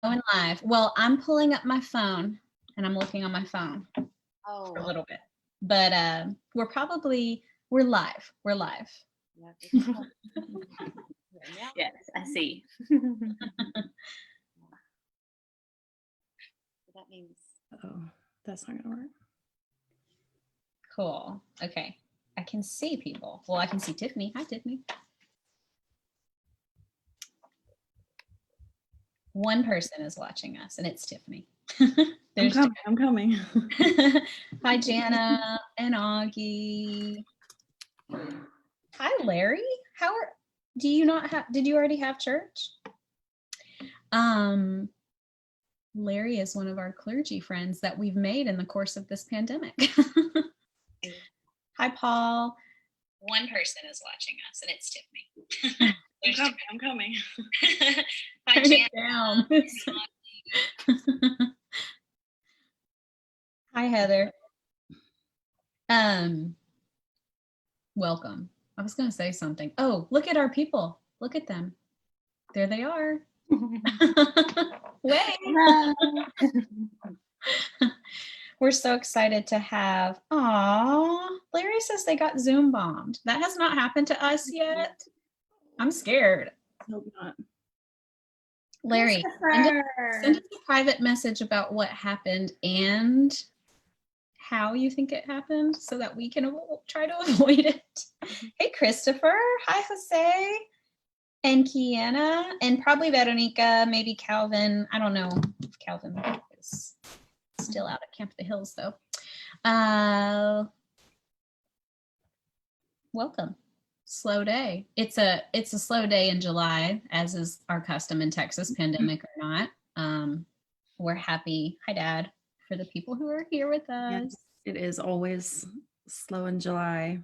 Going live. Well, I'm pulling up my phone and I'm looking on my phone for a little bit. But we're live. We're live. Yes, I see. That means. Oh, that's not gonna work. Cool. Okay. I can see people. Well, I can see Tiffany. Hi, Tiffany. One person is watching us, and it's Tiffany. I'm coming. Hi, Jana and Augie. Hi, Larry. Did you already have church? Larry is one of our clergy friends that we've made in the course of this pandemic. Hi, Paul. One person is watching us, and it's Tiffany. I'm coming. Hi, Jana. Hi, Heather. Welcome. I was going to say something. Oh, look at our people. Look at them. There they are. Wait. We're so excited to have. Larry says they got Zoom bombed. That has not happened to us yet. I'm scared. Hope not. Larry, send us a private message about what happened and how you think it happened so that we can try to avoid it. Hey, Christopher. Hi, Jose. And Kiana. And probably Veronica, maybe Calvin. I don't know if Calvin is still out at Camp the Hills, though. Welcome. Slow day. It's a slow day in July, as is our custom in Texas, pandemic or not. We're happy. Hi, Dad. For the people who are here with us. Yes, it is always slow in July.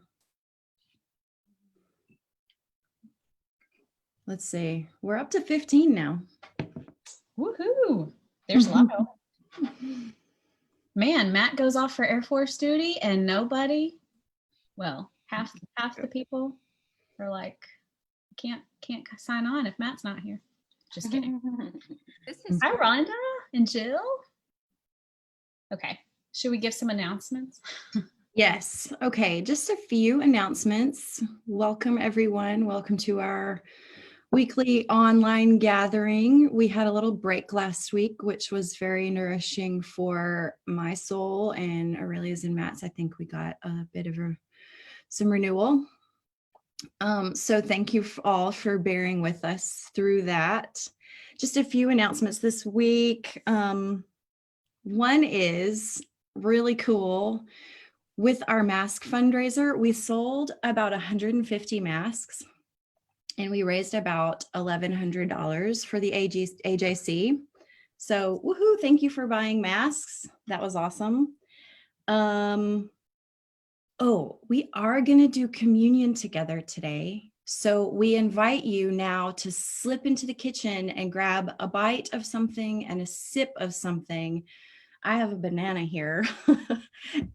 Let's see. We're up to 15 now. Woohoo! There's Lotto. Man, Matt goes off for Air Force duty and nobody, well, half the people are like, can't sign on if Matt's not here. Just kidding. Hi, Rhonda and Jill. Okay, should we give some announcements? Yes. Okay, just a few announcements. Welcome, everyone. Welcome to our weekly online gathering. We had a little break last week, which was very nourishing for my soul and Aurelia's and Matt's. I think we got a bit of some renewal. So thank you all for bearing with us through that. Just a few announcements this week. One is really cool. With our mask fundraiser, we sold about 150 masks and we raised about $1,100 for the AJC. So woohoo, thank you for buying masks. That was awesome. Oh, we are gonna do communion together today. So we invite you now to slip into the kitchen and grab a bite of something and a sip of something. I have a banana here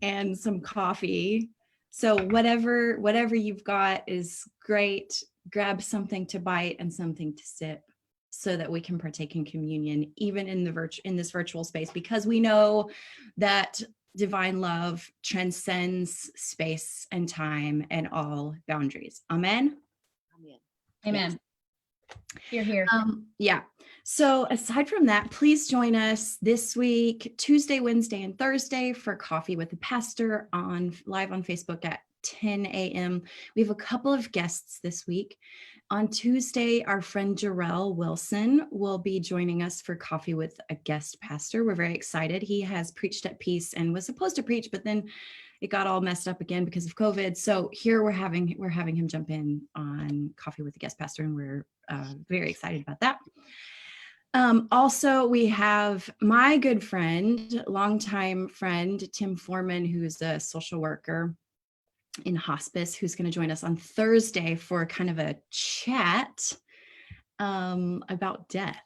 and some coffee. So whatever you've got is great. Grab something to bite and something to sip so that we can partake in communion, even in this virtual space, because we know that divine love transcends space and time and all boundaries. Amen. Amen. You're here. Yeah. So aside from that, please join us this week, Tuesday, Wednesday, and Thursday for Coffee with the Pastor live on Facebook at 10 a.m. We have a couple of guests this week. On Tuesday, our friend Jarrell Wilson will be joining us for Coffee with a Guest Pastor. We're very excited. He has preached at Peace and was supposed to preach, but then it got all messed up again because of COVID. So here we're having him jump in on Coffee with a Guest Pastor, and we're very excited about that. Also, we have my good friend, longtime friend, Tim Foreman, who is a social worker in hospice, who's going to join us on Thursday for kind of a chat about death.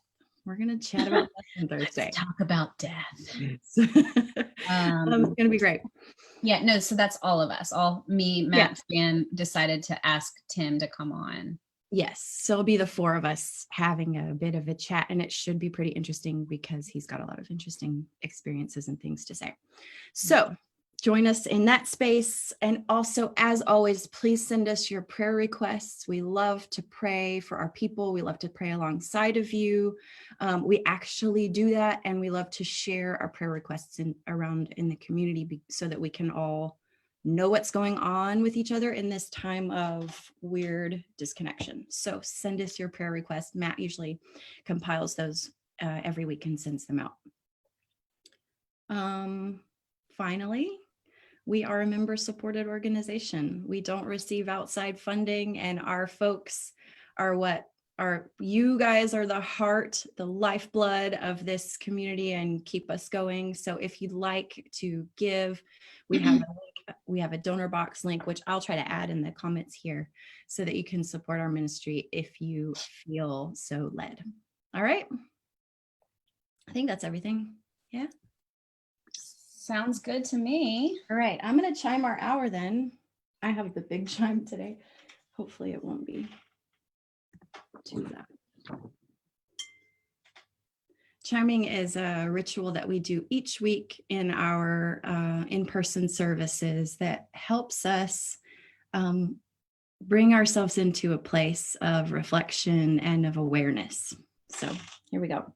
We're going to chat about death on Thursday. Let's talk about death. It's going to be great. Yeah, no, so that's all of us. Me, Matt, and decided to ask Tim to come on. Yes, so it'll be the four of us having a bit of a chat, and it should be pretty interesting because he's got a lot of interesting experiences and things to say. So join us in that space. And also, as always, please send us your prayer requests. We love to pray for our people. We love to pray alongside of you. We actually do that, and we love to share our prayer requests around in the community so that we can all know what's going on with each other in this time of weird disconnection. So send us your prayer requests. Matt usually compiles those every week and sends them out. Finally, we are a member-supported organization. We don't receive outside funding, and our folks are you guys are the heart, the lifeblood of this community and keep us going. So if you'd like to give, we have a link, we have a donor box link, which I'll try to add in the comments here so that you can support our ministry if you feel so led. All right. I think that's everything. Yeah. Sounds good to me. All right. I'm going to chime our hour then. I have the big chime today. Hopefully it won't be too loud. Chiming is a ritual that we do each week in our in-person services that helps us bring ourselves into a place of reflection and of awareness. So here we go.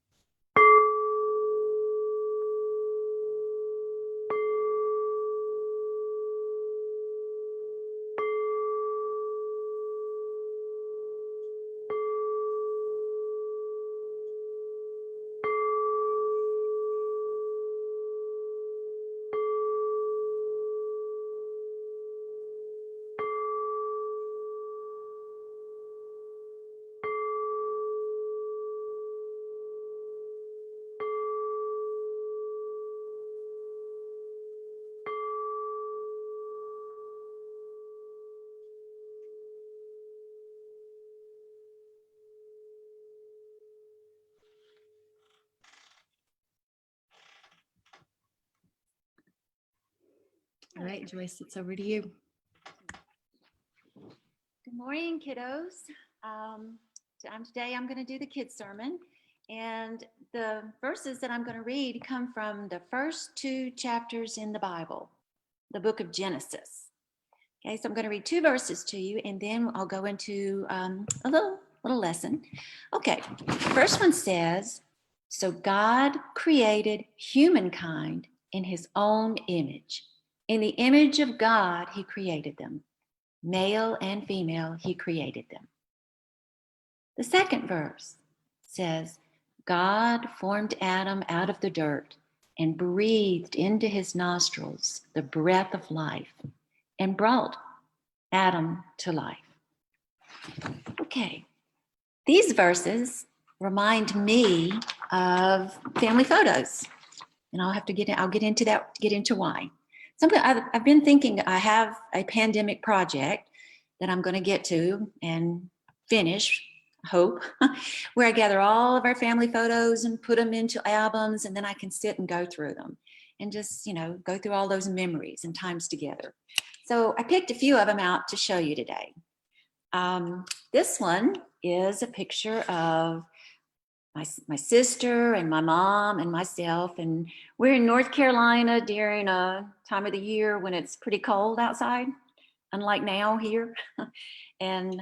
All right, Joyce, it's over to you. Good morning, kiddos. Today I'm going to do the kids sermon, and the verses that I'm going to read come from the first 2 chapters in the Bible, the book of Genesis. Okay, so I'm going to read 2 verses to you, and then I'll go into a little lesson. Okay, the first one says, "So God created humankind in his own image. In the image of God, he created them. Male and female, he created them." The second verse says, "God formed Adam out of the dirt and breathed into his nostrils the breath of life and brought Adam to life." Okay, these verses remind me of family photos, and I'll get into why. I've been thinking I have a pandemic project that I'm going to get to and finish, hope, where I gather all of our family photos and put them into albums, and then I can sit and go through them and just, go through all those memories and times together. So I picked a few of them out to show you today. This one is a picture of my sister and my mom and myself, and we're in North Carolina during a time of the year when it's pretty cold outside, unlike now here. And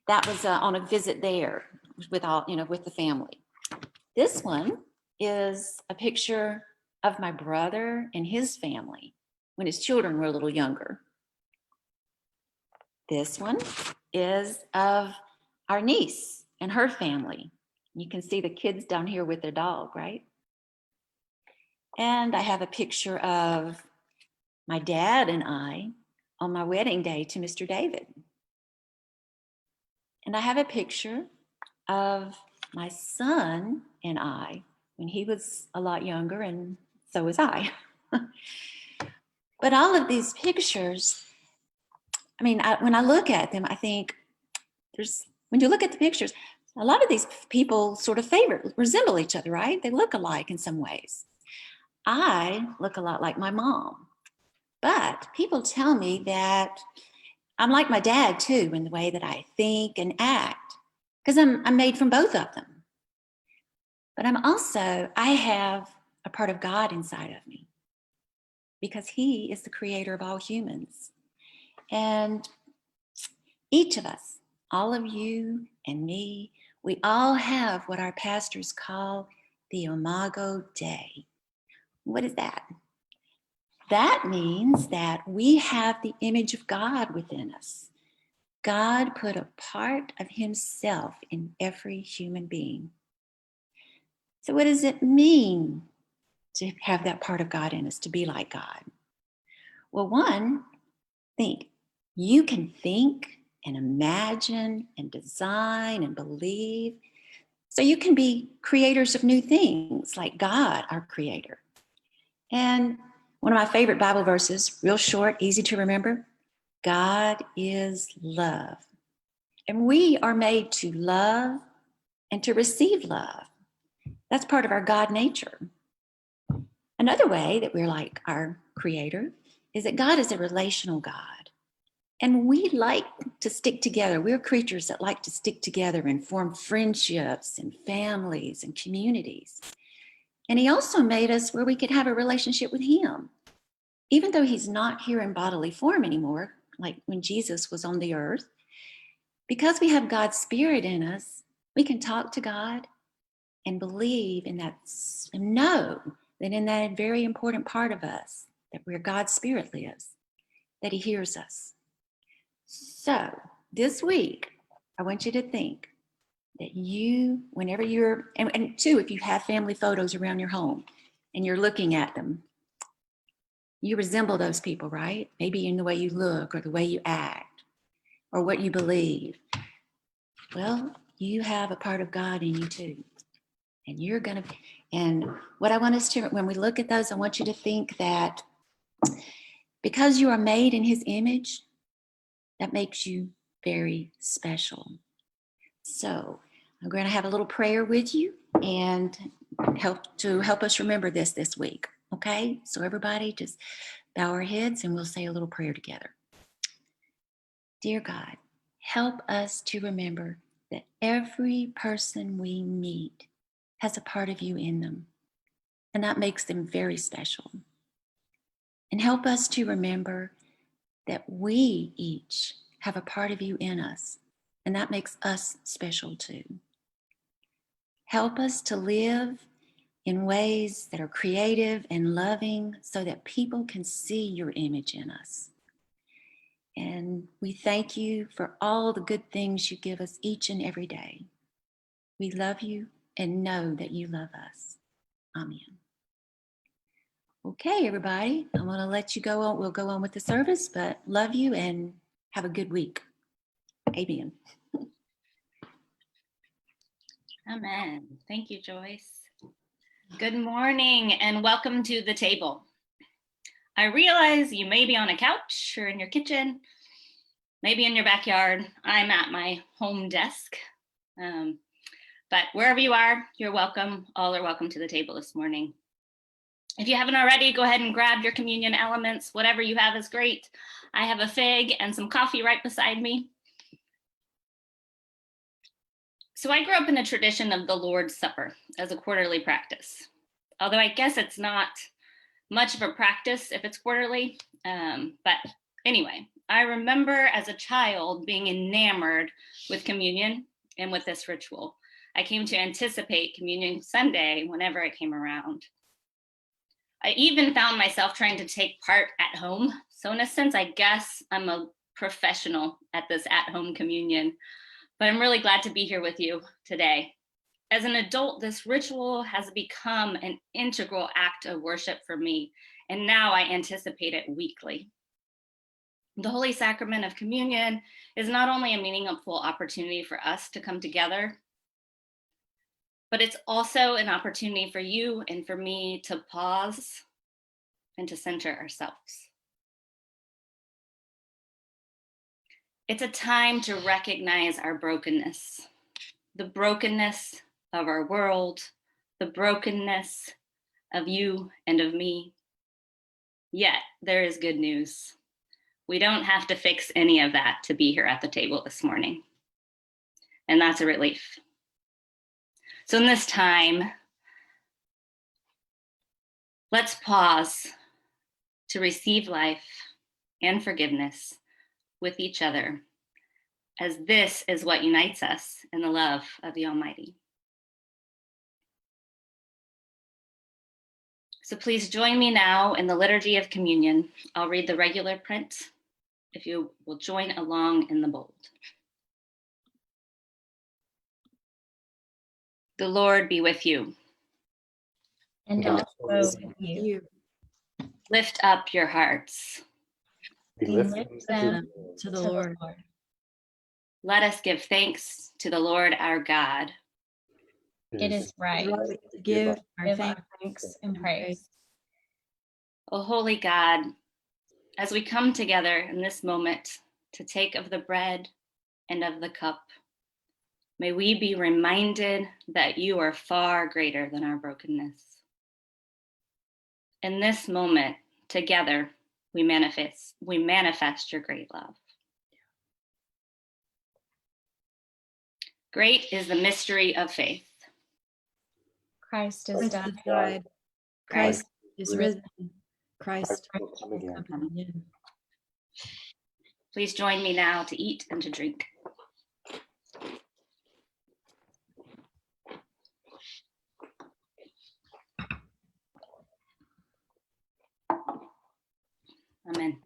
that was on a visit there with the family. This one is a picture of my brother and his family when his children were a little younger. This one is of our niece and her family. You can see the kids down here with their dog, right? And I have a picture of my dad and I on my wedding day to Mr. David. And I have a picture of my son and I when he was a lot younger, and so was I. But all of these pictures, when I look at them, I think when you look at the pictures, a lot of these people sort of resemble each other, right? They look alike in some ways. I look a lot like my mom, but people tell me that I'm like my dad too in the way that I think and act, because I'm made from both of them. But I have a part of God inside of me because He is the creator of all humans. And each of us, all of you and me, we all have what our pastors call the Imago Dei. What is that? That means that we have the image of God within us. God put a part of Himself in every human being. So what does it mean to have that part of God in us, to be like God? Well, one, think. You can think and imagine and design and believe. So you can be creators of new things like God, our creator. And one of my favorite Bible verses, real short, easy to remember, God is love. And we are made to love and to receive love. That's part of our God nature. Another way that we're like our creator is that God is a relational God. And we like to stick together. We're creatures that like to stick together and form friendships and families and communities. And He also made us where we could have a relationship with Him. Even though He's not here in bodily form anymore, like when Jesus was on the earth, because we have God's Spirit in us, we can talk to God and believe in that, and know that in that very important part of us, that where God's Spirit lives, that He hears us. So this week, I want you to think that you, whenever you're, and two, if you have family photos around your home and you're looking at them, you resemble those people, right? Maybe in the way you look or the way you act or what you believe. Well, you have a part of God in you too. And you're going to, and what I want us to, when we look at those, I want you to think that because you are made in His image, that makes you very special. So I'm going to have a little prayer with you and help us remember this week. Okay? So everybody just bow our heads and we'll say a little prayer together. Dear God, help us to remember that every person we meet has a part of you in them, and that makes them very special. And help us to remember that we each have a part of you in us, and that makes us special too. Help us to live in ways that are creative and loving so that people can see your image in us. And we thank you for all the good things you give us each and every day. We love you and know that you love us. Amen. Okay, everybody, I'm going to let you go on. We'll go on with the service, but love you and have a good week. Amen. Amen. Thank you, Joyce. Good morning and welcome to the table. I realize you may be on a couch or in your kitchen, maybe in your backyard. I'm at my home desk. But wherever you are, you're welcome. All are welcome to the table this morning. If you haven't already, go ahead and grab your communion elements. Whatever you have is great. I have a fig and some coffee right beside me. So I grew up in a tradition of the Lord's Supper as a quarterly practice. Although I guess it's not much of a practice if it's quarterly. But anyway, I remember as a child being enamored with communion and with this ritual. I came to anticipate Communion Sunday whenever it came around. I even found myself trying to take part at home. So in a sense, I guess I'm a professional at this at-home communion, but I'm really glad to be here with you today. As an adult, this ritual has become an integral act of worship for me, and now I anticipate it weekly. The Holy Sacrament of Communion is not only a meaningful opportunity for us to come together, but it's also an opportunity for you and for me to pause and to center ourselves. It's a time to recognize our brokenness, the brokenness of our world, the brokenness of you and of me. Yet there is good news. We don't have to fix any of that to be here at the table this morning. And that's a relief. So in this time, let's pause to receive life and forgiveness with each other, as this is what unites us in the love of the Almighty. So please join me now in the Liturgy of Communion. I'll read the regular print, if you will join along in the bold. The Lord be with you. And And also with you. You Lift up your hearts. we We lift lift them them to the to the Lord. Lord. Let us give thanks to the Lord our God. It is right. Right to give our Give thanks. our thanks and praise. O holy God, as we come together in this moment to take of the bread and of the cup, may we be reminded that you are far greater than our brokenness. In this moment, together, we manifest your great love. Great is the mystery of faith. Christ is Christ died. has died. Christ is risen. Christ will come will again. come again. Please join me now to eat and to drink. Amen.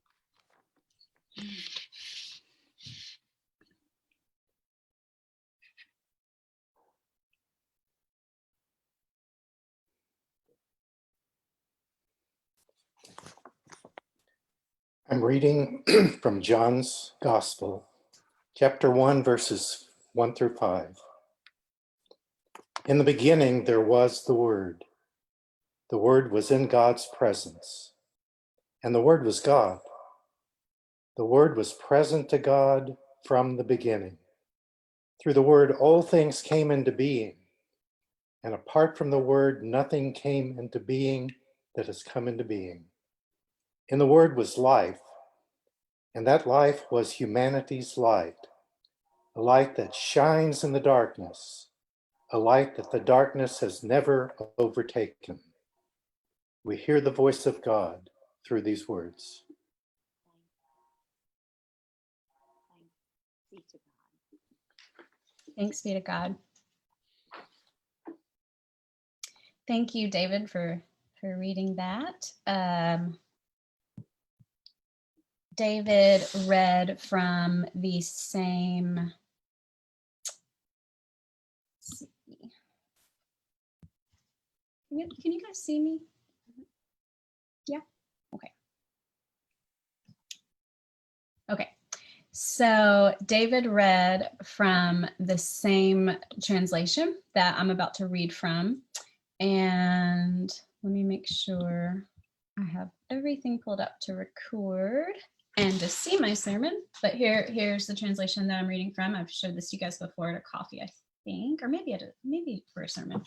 I'm reading from John's Gospel, chapter 1, verses 1 through 5. In the beginning, there was the Word. The Word was in God's presence, and the Word was God. The Word was present to God from the beginning. Through the Word, all things came into being, and apart from the Word, nothing came into being that has come into being. In the Word was life, and that life was humanity's light, a light that shines in the darkness, a light that the darkness has never overtaken. We hear the voice of God through these words. Thanks be to God. Thank you, David, for reading that. David read from the same. Let's see. Can you guys see me? Yeah. Okay. Okay. So David read from the same translation that I'm about to read from. And let me make sure I have everything pulled up to record and to see my sermon. But here's the translation that I'm reading from. I've showed this to you guys before at a coffee, I think, or maybe for a sermon.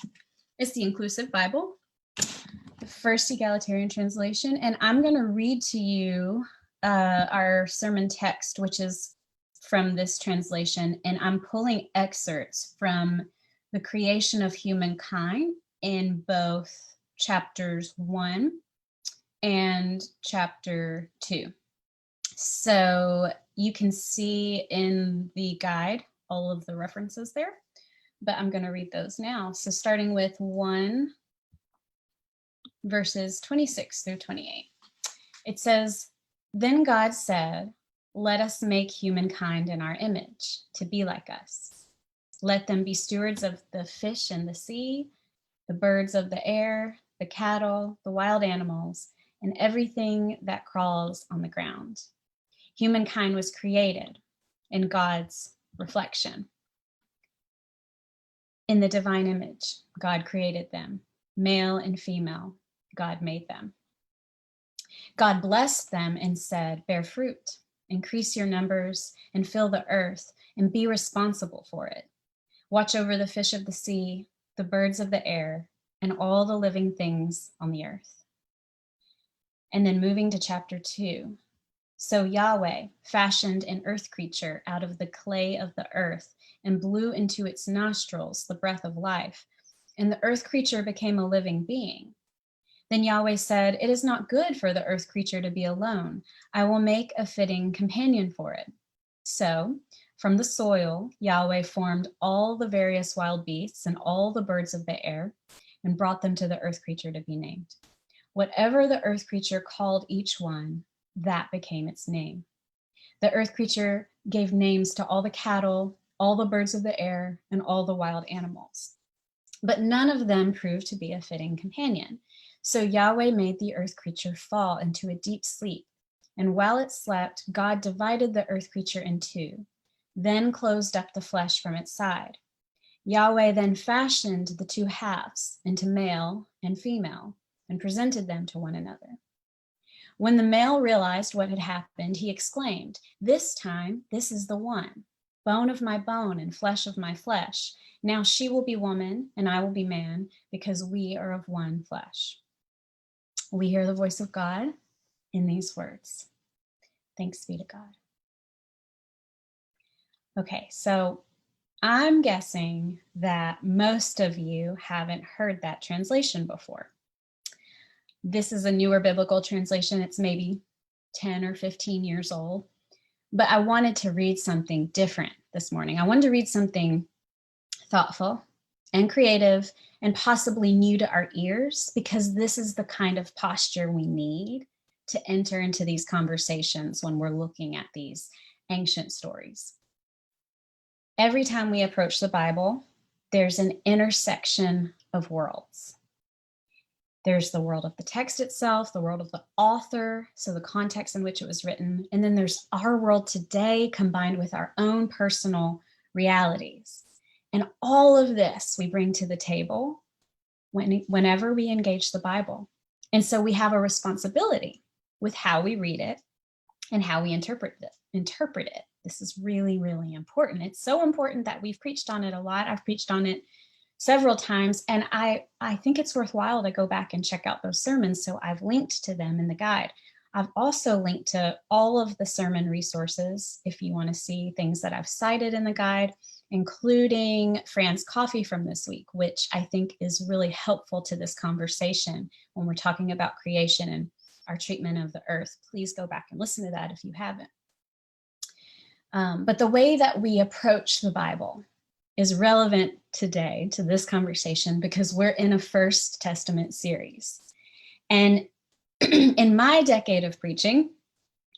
It's the Inclusive Bible, the First Egalitarian Translation. And I'm going to read to you our sermon text, which is from this translation. And I'm pulling excerpts from the creation of humankind in both chapters 1 and chapter 2. So you can see in the guide all of the references there, but I'm going to read those now. So starting with 1 verses 26 through 28. It says, "Then God said, 'Let us make humankind in our image, to be like us. Let them be stewards of the fish in the sea, the birds of the air, the cattle, the wild animals, and everything that crawls on the ground.' Humankind was created in God's reflection. In the divine image, God created them. Male and female, God made them. God blessed them and said, 'Bear fruit, increase your numbers, and fill the earth, and be responsible for it. Watch over the fish of the sea, the birds of the air, and all the living things on the earth.'" And then moving to chapter 2. So Yahweh fashioned an earth creature out of the clay of the earth and blew into its nostrils the breath of life, and the earth creature became a living being. Then Yahweh said, "It is not good for the earth creature to be alone. I will make a fitting companion for it." So, from the soil, Yahweh formed all the various wild beasts and all the birds of the air and brought them to the earth creature to be named. Whatever the earth creature called each one, that became its name. The earth creature gave names to all the cattle, all the birds of the air, and all the wild animals. But none of them proved to be a fitting companion. So Yahweh made the earth creature fall into a deep sleep. And while it slept, God divided the earth creature in two, then closed up the flesh from its side. Yahweh then fashioned the two halves into male and female and presented them to one another. When the male realized what had happened, he exclaimed, "This time, this is the one, bone of my bone and flesh of my flesh. Now she will be woman and I will be man, because we are of one flesh." We hear the voice of God in these words. Thanks be to God. Okay, so I'm guessing that most of you haven't heard that translation before. This is a newer biblical translation. It's maybe 10 or 15 years old. But I wanted to read something different this morning. I wanted to read something thoughtful and creative and possibly new to our ears, because this is the kind of posture we need to enter into these conversations when we're looking at these ancient stories. Every time we approach the Bible, there's an intersection of worlds. There's the world of the text itself, the world of the author, so the context in which it was written, and then there's our world today combined with our own personal realities. And all of this we bring to the table whenever we engage the Bible. And so we have a responsibility with how we read it and how we interpret it. This is really, really important. It's so important that we've preached on it a lot. I've preached on it several times, and I think it's worthwhile to go back and check out those sermons. So I've linked to them in the guide. I've also linked to all of the sermon resources if you want to see things that I've cited in the guide, including Fran's coffee from this week, which I think is really helpful to this conversation when we're talking about creation and our treatment of the earth. Please go back and listen to that if you haven't. But the way that we approach the Bible is relevant today to this conversation because we're in a First Testament series. And in my decade of preaching,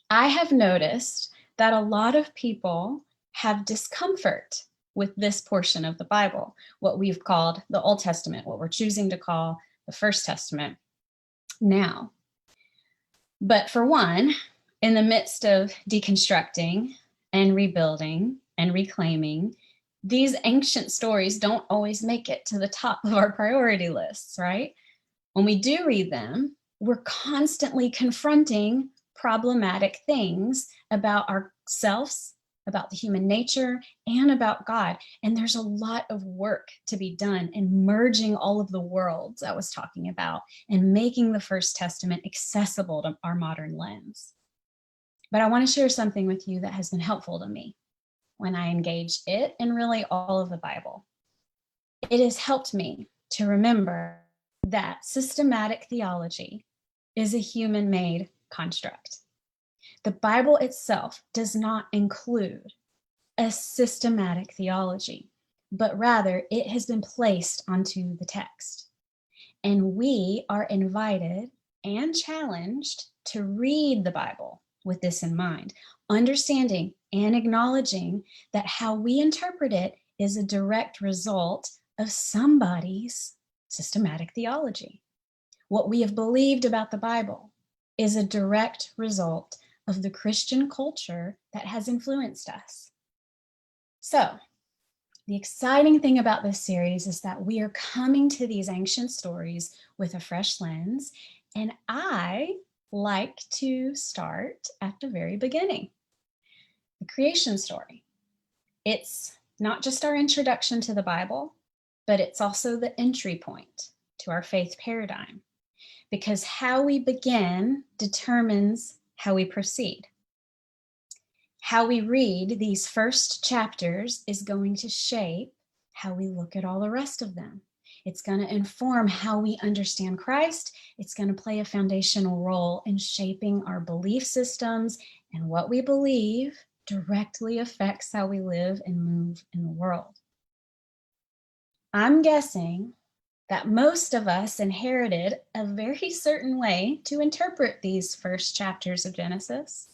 I have noticed that a lot of people have discomfort with this portion of the Bible, what we've called the Old Testament, what we're choosing to call the First Testament now. But for one, in the midst of deconstructing and rebuilding and reclaiming, these ancient stories don't always make it to the top of our priority lists, right? When we do read them, we're constantly confronting problematic things about ourselves, about the human nature, and about God. And there's a lot of work to be done in merging all of the worlds I was talking about and making the First Testament accessible to our modern lens. But I want to share something with you that has been helpful to me when I engage it and really all of the Bible. It has helped me to remember that systematic theology is a human-made construct. The Bible itself does not include a systematic theology, but rather it has been placed onto the text. And we are invited and challenged to read the Bible with this in mind, understanding and acknowledging that how we interpret it is a direct result of somebody's systematic theology. What we have believed about the Bible is a direct result of the Christian culture that has influenced us. So, the exciting thing about this series is that we are coming to these ancient stories with a fresh lens, and I like to start at the very beginning, the creation story. It's not just our introduction to the Bible, but it's also the entry point to our faith paradigm, because how we begin determines how we proceed. how we read these first chapters is going to shape how we look at all the rest of them. It's going to inform how we understand Christ. It's going to play a foundational role in shaping our belief systems, and what we believe directly affects how we live and move in the world. I'm guessing that most of us inherited a very certain way to interpret these first chapters of Genesis.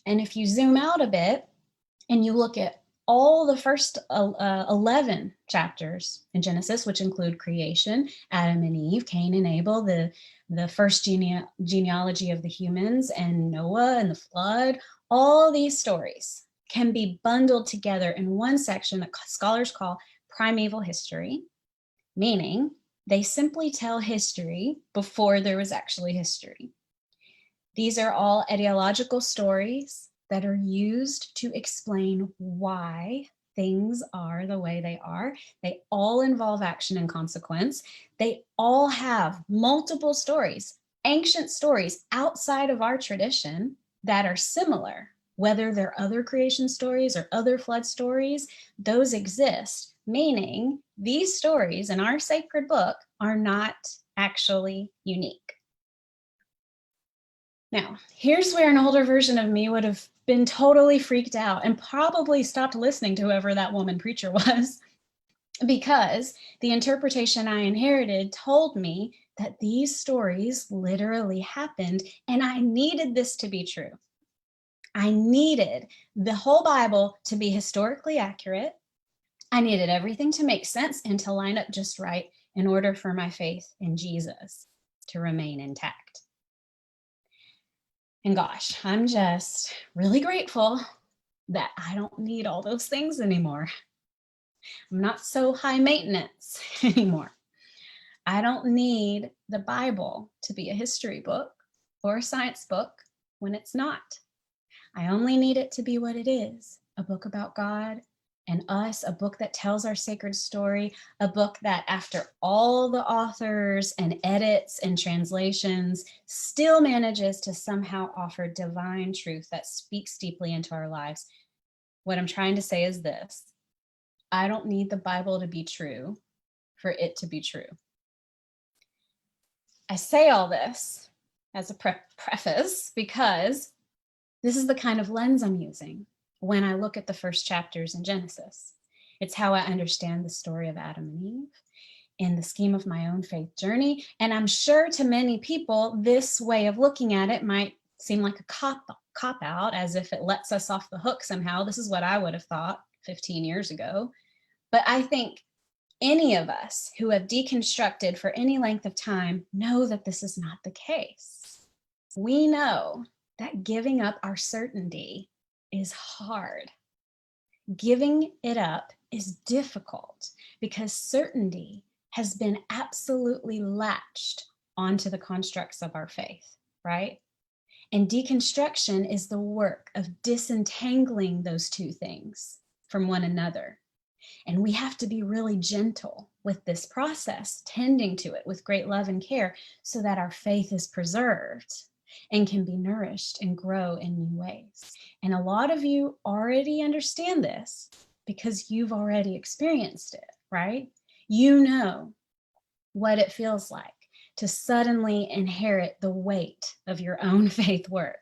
And if you zoom out a bit and you look at all the first 11 chapters in Genesis, which include creation, Adam and Eve, Cain and Abel, the first genealogy of the humans, and Noah and the flood, all these stories can be bundled together in one section that scholars call primeval history, meaning they simply tell history before there was actually history. These are all ideological stories that are used to explain why things are the way they are. They all involve action and consequence. They all have multiple stories, ancient stories outside of our tradition that are similar, whether they're other creation stories or other flood stories, those exist, meaning these stories in our sacred book are not actually unique. Now, here's where an older version of me would have been totally freaked out and probably stopped listening to whoever that woman preacher was, because the interpretation I inherited told me that these stories literally happened, and I needed this to be true. I needed the whole Bible to be historically accurate. I needed everything to make sense and to line up just right in order for my faith in Jesus to remain intact. And gosh, I'm just really grateful that I don't need all those things anymore. I'm not so high maintenance anymore. I don't need the Bible to be a history book or a science book when it's not. I only need it to be what it is, a book about God and us, a book that tells our sacred story, a book that, after all the authors and edits and translations, still manages to somehow offer divine truth that speaks deeply into our lives. What I'm trying to say is this: I don't need the Bible to be true for it to be true. I say all this as a preface because this is the kind of lens I'm using when I look at the first chapters in Genesis. It's how I understand the story of Adam and Eve in the scheme of my own faith journey. And I'm sure to many people, this way of looking at it might seem like a cop out, as if it lets us off the hook somehow. This is what I would have thought 15 years ago. But I think any of us who have deconstructed for any length of time know that this is not the case. We know that giving up our certainty is hard. Giving it up is difficult because certainty has been absolutely latched onto the constructs of our faith, right? And deconstruction is the work of disentangling those two things from one another. And we have to be really gentle with this process, tending to it with great love and care so that our faith is preserved and can be nourished and grow in new ways. And a lot of you already understand this because you've already experienced it, right? You know what it feels like to suddenly inherit the weight of your own faith work.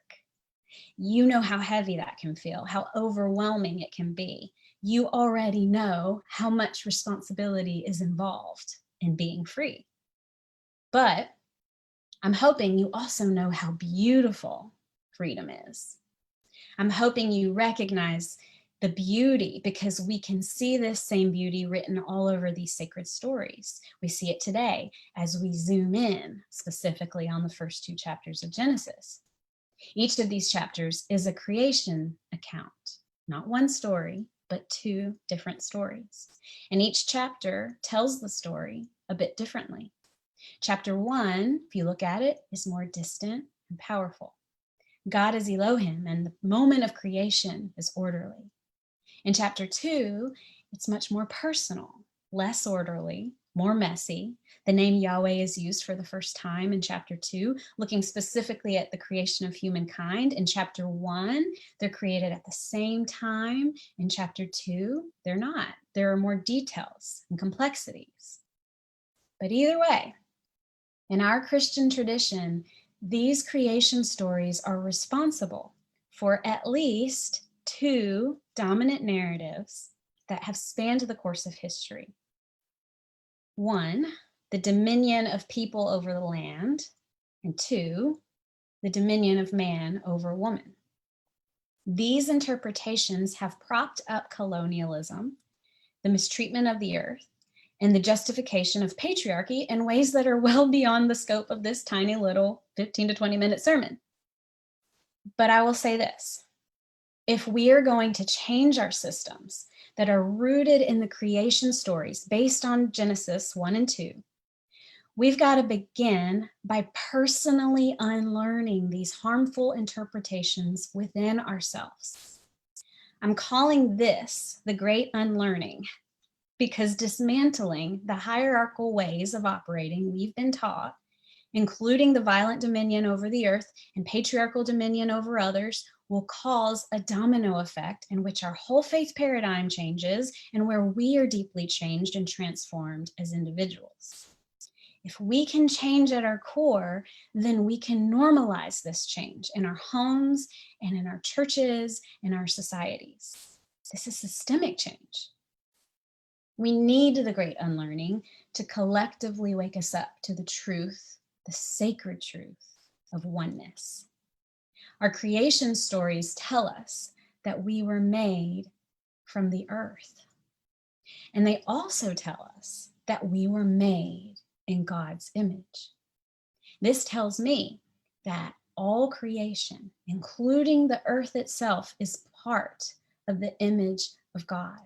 You know how heavy that can feel, how overwhelming it can be. You already know how much responsibility is involved in being free. But I'm hoping you also know how beautiful freedom is. I'm hoping you recognize the beauty because we can see this same beauty written all over these sacred stories. We see it today as we zoom in specifically on the first two chapters of Genesis. Each of these chapters is a creation account, not one story, but two different stories. And each chapter tells the story a bit differently. Chapter 1, if you look at it, is more distant and powerful. God is Elohim, and the moment of creation is orderly. In chapter 2, it's much more personal, less orderly, more messy. The name Yahweh is used for the first time in chapter 2, looking specifically at the creation of humankind. In chapter 1, they're created at the same time. In chapter 2, they're not. There are more details and complexities. But either way, in our Christian tradition, these creation stories are responsible for at least 2 dominant narratives that have spanned the course of history. 1, the dominion of people over the land, and 2, the dominion of man over woman. These interpretations have propped up colonialism, the mistreatment of the earth, and the justification of patriarchy in ways that are well beyond the scope of this tiny little 15 to 20-minute sermon. But I will say this: if we are going to change our systems that are rooted in the creation stories based on Genesis 1 and 2, we've got to begin by personally unlearning these harmful interpretations within ourselves. I'm calling this the great unlearning, because dismantling the hierarchical ways of operating we've been taught, including the violent dominion over the earth and patriarchal dominion over others, will cause a domino effect in which our whole faith paradigm changes and where we are deeply changed and transformed as individuals. If we can change at our core, then we can normalize this change in our homes and in our churches and our societies. This is systemic change. We need the great unlearning to collectively wake us up to the truth, the sacred truth of oneness. Our creation stories tell us that we were made from the earth. And they also tell us that we were made in God's image. This tells me that all creation, including the earth itself, is part of the image of God.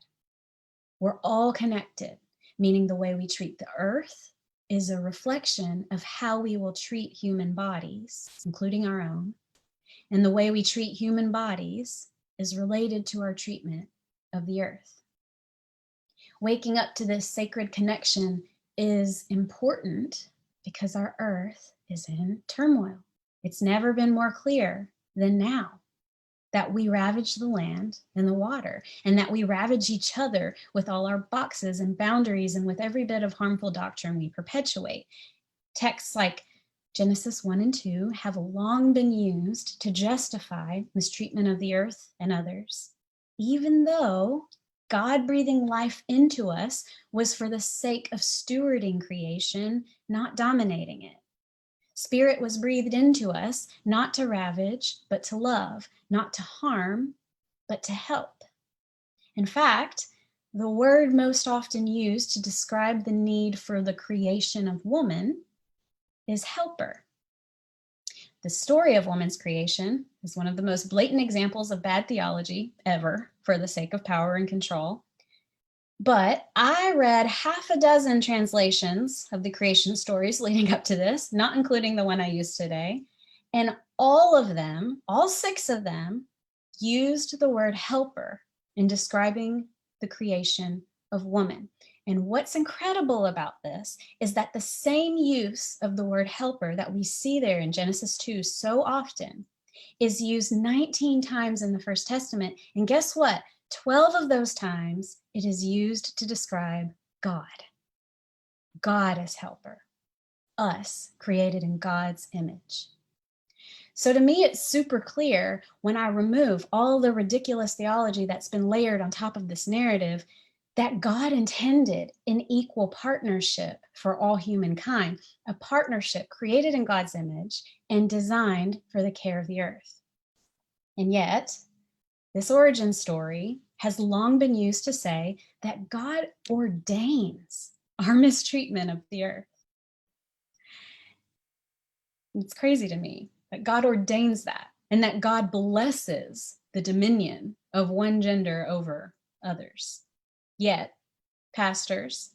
We're all connected, meaning the way we treat the earth is a reflection of how we will treat human bodies, including our own. And the way we treat human bodies is related to our treatment of the earth. Waking up to this sacred connection is important because our earth is in turmoil. It's never been more clear than now that we ravage the land and the water, and that we ravage each other with all our boxes and boundaries and with every bit of harmful doctrine we perpetuate. Texts like Genesis 1 and 2 have long been used to justify mistreatment of the earth and others, even though God breathing life into us was for the sake of stewarding creation, not dominating it. Spirit was breathed into us, not to ravage, but to love, not to harm, but to help. In fact, the word most often used to describe the need for the creation of woman is helper. The story of woman's creation is one of the most blatant examples of bad theology ever for the sake of power and control. But I read 6 translations of the creation stories leading up to this, not including the one I used today. And all of them, all 6 of them, used the word helper in describing the creation of woman. And what's incredible about this is that the same use of the word helper that we see there in Genesis 2 so often is used 19 times in the First Testament. And guess what? 12 of those times it is used to describe God. God as helper, us created in God's image. So to me, it's super clear when I remove all the ridiculous theology that's been layered on top of this narrative that God intended an equal partnership for all humankind, a partnership created in God's image and designed for the care of the earth. And yet, this origin story has long been used to say that God ordains our mistreatment of the earth. It's crazy to me that God ordains that and that God blesses the dominion of one gender over others. Yet, pastors,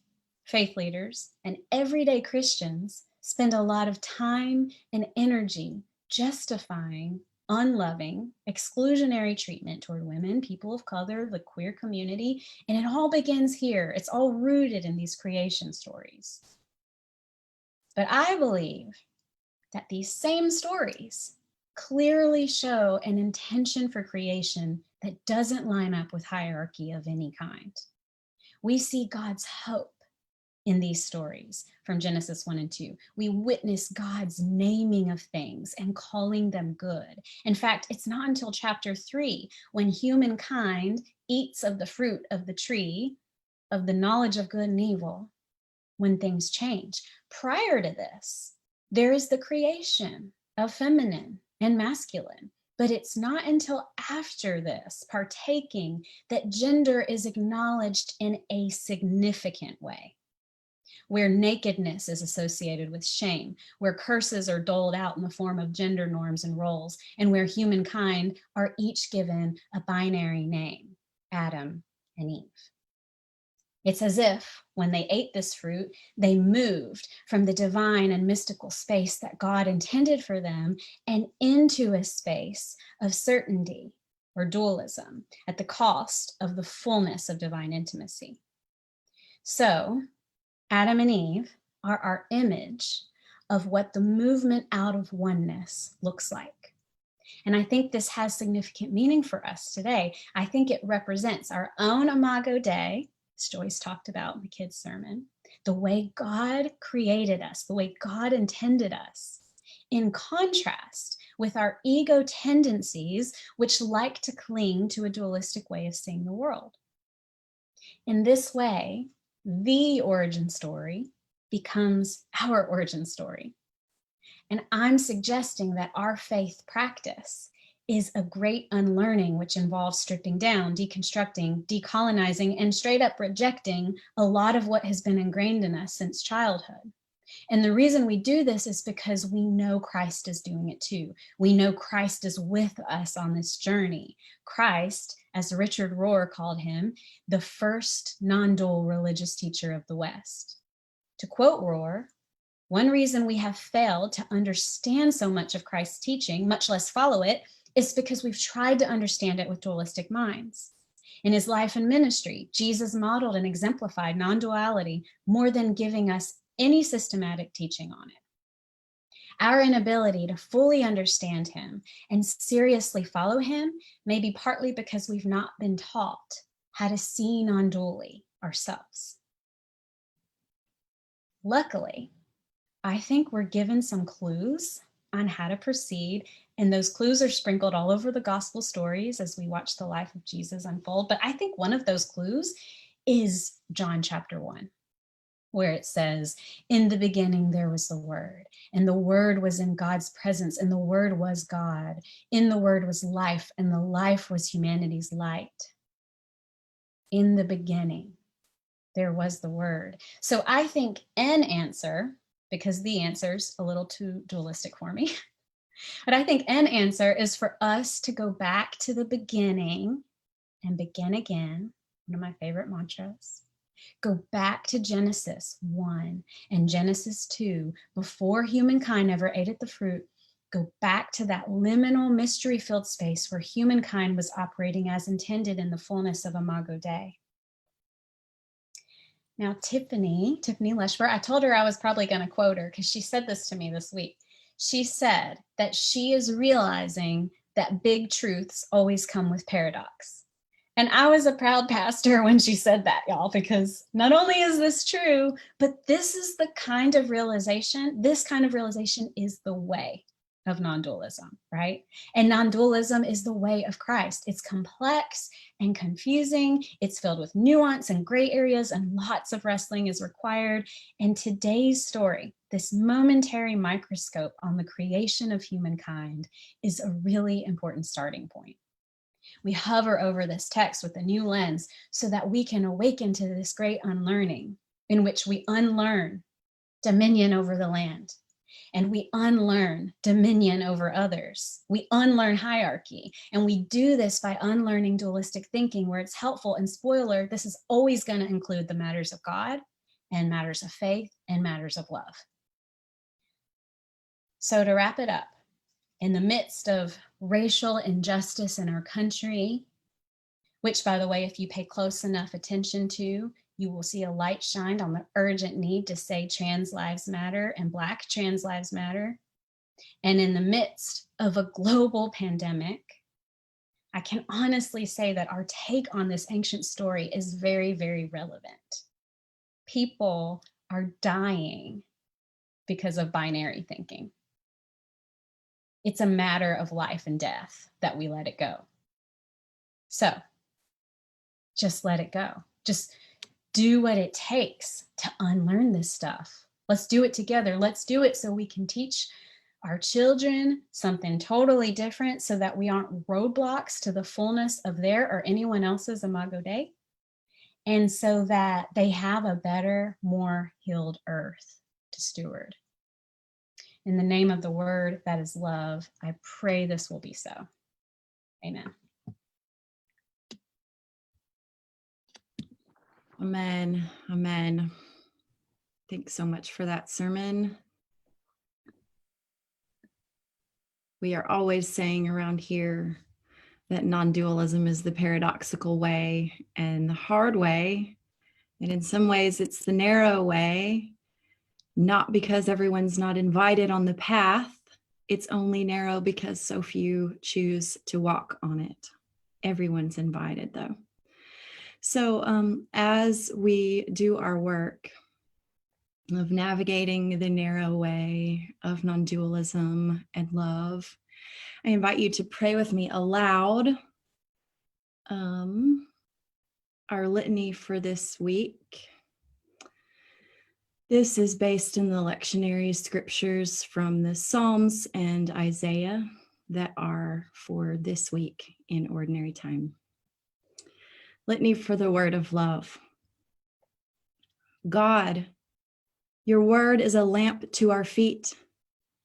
faith leaders, and everyday Christians spend a lot of time and energy justifying unloving, exclusionary treatment toward women, people of color, the queer community, and it all begins here. It's all rooted in these creation stories. But I believe that these same stories clearly show an intention for creation that doesn't line up with hierarchy of any kind. We see God's hope in these stories from Genesis 1 and 2. We witness God's naming of things and calling them good. In fact, it's not until chapter 3 when humankind eats of the fruit of the tree of the knowledge of good and evil when things change. Prior to this, there is the creation of feminine and masculine. But it's not until after this partaking that gender is acknowledged in a significant way, where nakedness is associated with shame, where curses are doled out in the form of gender norms and roles, and where humankind are each given a binary name, Adam and Eve. It's as if when they ate this fruit, they moved from the divine and mystical space that God intended for them and into a space of certainty or dualism at the cost of the fullness of divine intimacy. So, Adam and Eve are our image of what the movement out of oneness looks like. And I think this has significant meaning for us today. I think it represents our own Imago Dei, as Joyce talked about in the kids' sermon, the way God created us, the way God intended us, in contrast with our ego tendencies, which like to cling to a dualistic way of seeing the world. In this way, the origin story becomes our origin story. And I'm suggesting that our faith practice is a great unlearning, which involves stripping down, deconstructing, decolonizing, and straight up rejecting a lot of what has been ingrained in us since childhood. And the reason we do this is because we know Christ is doing it too. We know Christ is with us on this journey. Christ, as Richard Rohr called him, the first non-dual religious teacher of the West. To quote Rohr, one reason we have failed to understand so much of Christ's teaching, much less follow it, is because we've tried to understand it with dualistic minds. In his life and ministry, Jesus modeled and exemplified non-duality more than giving us any systematic teaching on it. Our inability to fully understand him and seriously follow him may be partly because we've not been taught how to see non-dually ourselves. Luckily, I think we're given some clues on how to proceed, and those clues are sprinkled all over the gospel stories as we watch the life of Jesus unfold. But I think one of those clues is John chapter 1, where it says, "In the beginning there was the Word, and the Word was in God's presence, and the Word was God. In the Word was life, and the life was humanity's light. In the beginning there was the Word." So I think an answer, because the answer's a little too dualistic for me, but I think an answer is for us to go back to the beginning and begin again, one of my favorite mantras. Go back to Genesis 1 and Genesis 2, before humankind ever ate at the fruit. Go back to that liminal mystery-filled space where humankind was operating as intended in the fullness of Imago Dei. Now, Tiffany Leshber, I told her I was probably going to quote her because she said this to me this week. She said that she is realizing that big truths always come with paradox. And I was a proud pastor when she said that, y'all, because not only is this true, but this is the kind of realization, this kind of realization is the way of non-dualism, right? And non-dualism is the way of Christ. It's complex and confusing. It's filled with nuance and gray areas, and lots of wrestling is required. And today's story, this momentary microscope on the creation of humankind, is a really important starting point. We hover over this text with a new lens so that we can awaken to this great unlearning in which we unlearn dominion over the land. And we unlearn dominion over others. We unlearn hierarchy. And we do this by unlearning dualistic thinking, where it's helpful. And spoiler, this is always going to include the matters of God and matters of faith and matters of love. So to wrap it up, in the midst of racial injustice in our country, which, by the way, if you pay close enough attention to, you will see a light shined on the urgent need to say trans lives matter and Black trans lives matter. And in the midst of a global pandemic, I can honestly say that our take on this ancient story is very, very relevant. People are dying because of binary thinking. It's a matter of life and death that we let it go. So just let it go. Just do what it takes to unlearn this stuff. Let's do it together. Let's do it so we can teach our children something totally different so that we aren't roadblocks to the fullness of their or anyone else's Imago Dei. And so that they have a better, more healed earth to steward. In the name of the word that is love, I pray this will be so. Amen. Amen. Amen. Thanks so much for that sermon. We are always saying around here that non-dualism is the paradoxical way and the hard way. And in some ways, it's the narrow way, not because everyone's not invited on the path. It's only narrow because so few choose to walk on it. Everyone's invited, though. So as we do our work of navigating the narrow way of non-dualism and love, I invite you to pray with me aloud our litany for this week. This is based in the lectionary scriptures from the Psalms and Isaiah that are for this week in ordinary time. Litany for the word of love. God, your word is a lamp to our feet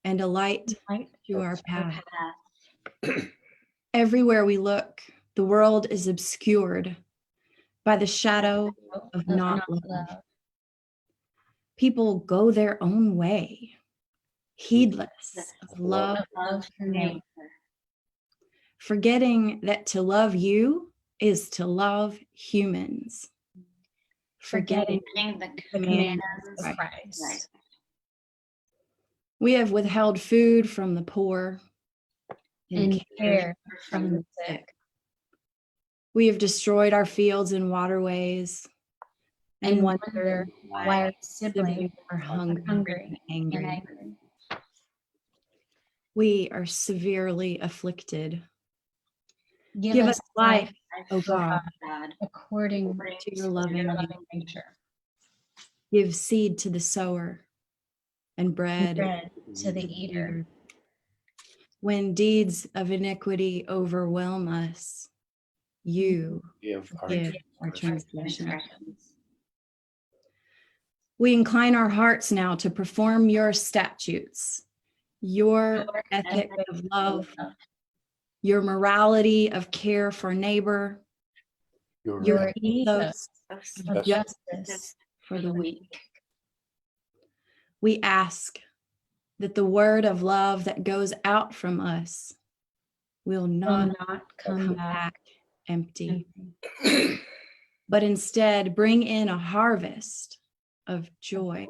and a light to our path. Everywhere we look, the world is obscured by the shadow of not love. People go their own way, heedless of love for neighbor, forgetting that to love you is to love humans, forgetting the command commands of Christ. We have withheld food from the poor And care from the sick. We have destroyed our fields and waterways And wonder why our siblings are hungry and and angry. angry. We are severely afflicted. Give us life, O God, according to your loving nature. Give seed to the sower and bread Bread to the eater. When deeds of iniquity overwhelm us, you Give our forgive our transgressions. transgressions. We incline our hearts now to perform your statutes, your ethic of love, your morality of care for neighbor, your ethos of justice for the weak. We ask that the word of love that goes out from us will not come back empty, but instead bring in a harvest of joy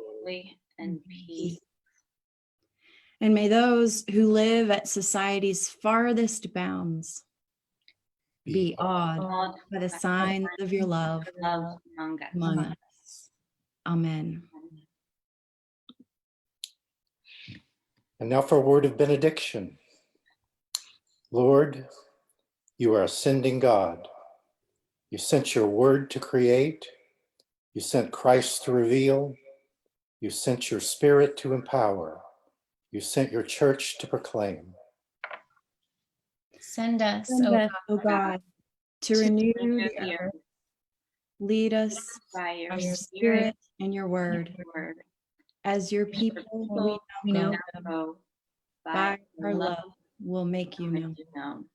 and peace. And may those who live at society's farthest bounds be awed by the signs of your love among us. Amen. And now for a word of benediction. Lord, you are ascending God. You sent your word to create. You sent Christ to reveal. You sent your spirit to empower. You sent your church to proclaim. Send us, O God, to renew the earth. Lead us by your by your spirit and your word. As your people, we know by our love will make you known.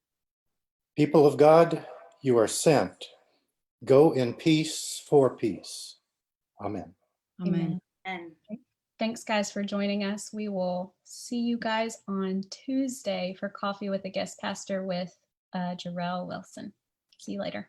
People of God, you are sent. Go in peace for peace. Amen. Amen. And Thanks, guys, for joining us. We will see you guys on Tuesday for Coffee with a Guest Pastor with Jarrell Wilson. See you later.